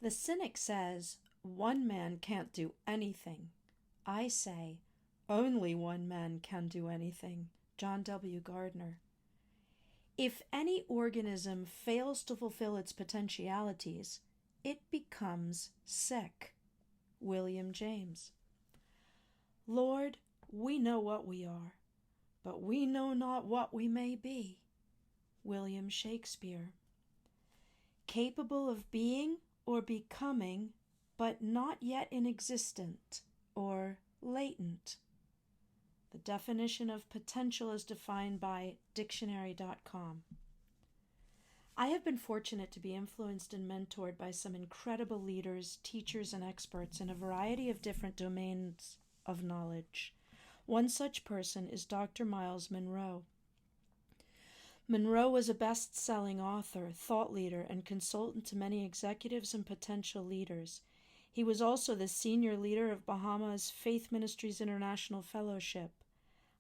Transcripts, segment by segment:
The cynic says, one man can't do anything. I say, only one man can do anything. John W. Gardner. If any organism fails to fulfill its potentialities, it becomes sick. William James. Lord, we know what we are, but we know not what we may be. William Shakespeare. Capable of being or becoming, but not yet in existent or latent. The definition of potential is defined by dictionary.com. I have been fortunate to be influenced and mentored by some incredible leaders, teachers, and experts in a variety of different domains of knowledge. One such person is Dr. Miles Monroe. Monroe was a best-selling author, thought leader, and consultant to many executives and potential leaders. He was also the senior leader of Bahamas Faith Ministries International Fellowship.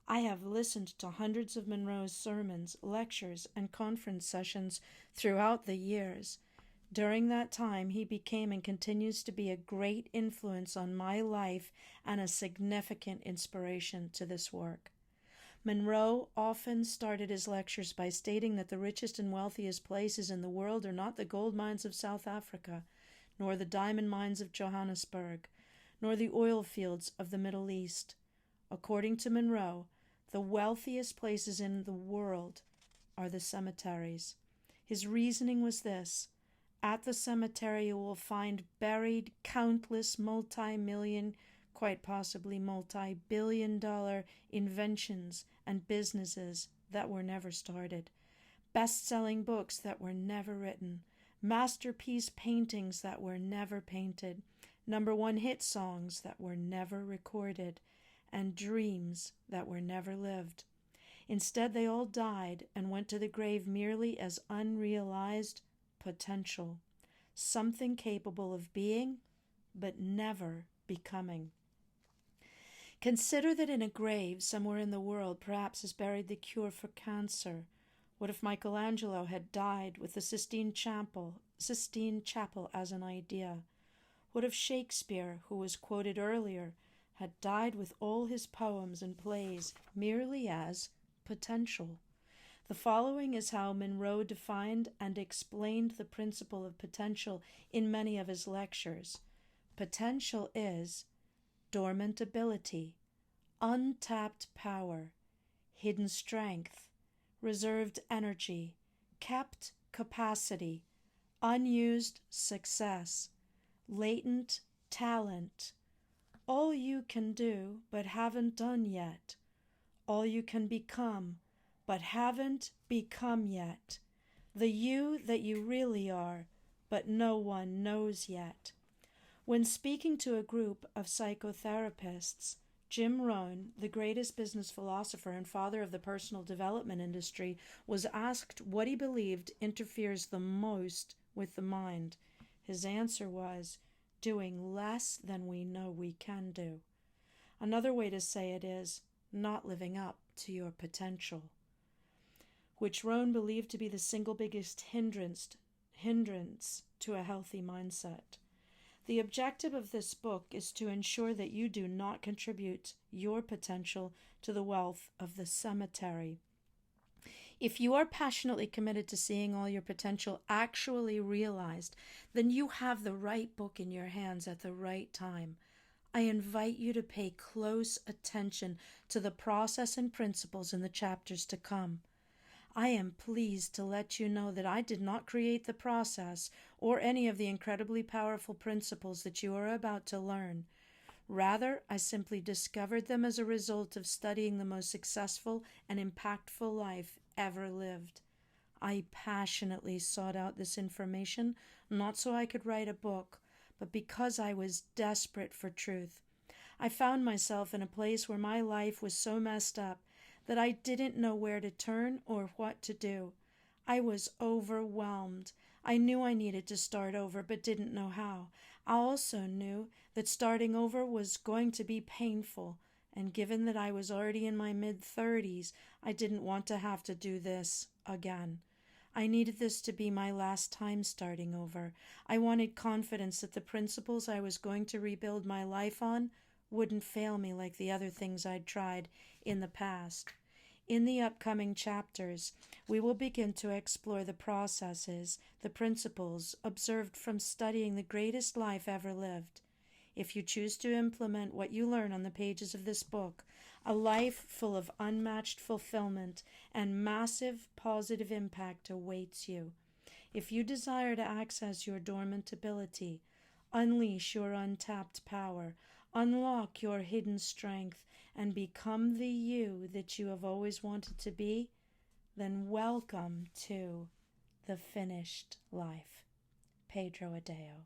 I have listened to hundreds of Monroe's sermons, lectures, and conference sessions throughout the years. During that time, he became and continues to be a great influence on my life and a significant inspiration to this work. Monroe often started his lectures by stating that the richest and wealthiest places in the world are not the gold mines of South Africa, nor the diamond mines of Johannesburg, nor the oil fields of the Middle East. According to Monroe, the wealthiest places in the world are the cemeteries. His reasoning was this: at the cemetery you will find buried countless multi-million, quite possibly multi-billion-dollar inventions and businesses that were never started, best-selling books that were never written, masterpiece paintings that were never painted, number-one hit songs that were never recorded, and dreams that were never lived. Instead, they all died and went to the grave merely as unrealized potential, something capable of being, but never becoming. Consider that in a grave somewhere in the world perhaps is buried the cure for cancer. What if Michelangelo had died with the Sistine Chapel as an idea? What if Shakespeare, who was quoted earlier, had died with all his poems and plays merely as potential? The following is how Monroe defined and explained the principle of potential in many of his lectures. Potential is dormant ability, untapped power, hidden strength, reserved energy, kept capacity, unused success, latent talent, all you can do but haven't done yet, all you can become but haven't become yet, the you that you really are, but no one knows yet. When speaking to a group of psychotherapists, Jim Rohn, the greatest business philosopher and father of the personal development industry, was asked what he believed interferes the most with the mind. His answer was, doing less than we know we can do. Another way to say it is, not living up to your potential, which Rohn believed to be the single biggest hindrance to a healthy mindset. The objective of this book is to ensure that you do not contribute your potential to the wealth of the cemetery. If you are passionately committed to seeing all your potential actually realized, then you have the right book in your hands at the right time. I invite you to pay close attention to the process and principles in the chapters to come. I am pleased to let you know that I did not create the process or any of the incredibly powerful principles that you are about to learn. Rather, I simply discovered them as a result of studying the most successful and impactful life ever lived. I passionately sought out this information, not so I could write a book, but because I was desperate for truth. I found myself in a place where my life was so messed up that I didn't know where to turn or what to do. I was overwhelmed. I knew I needed to start over, but didn't know how. I also knew that starting over was going to be painful, and given that I was already in my mid-30s, I didn't want to have to do this again. I needed this to be my last time starting over. I wanted confidence that the principles I was going to rebuild my life on wouldn't fail me like the other things I'd tried in the past. In the upcoming chapters, we will begin to explore the processes, the principles observed from studying the greatest life ever lived. If you choose to implement what you learn on the pages of this book, a life full of unmatched fulfillment and massive positive impact awaits you. If you desire to access your dormant ability, unleash your untapped power, unlock your hidden strength, and become the you that you have always wanted to be, then welcome to the finished life. Pedro Adao.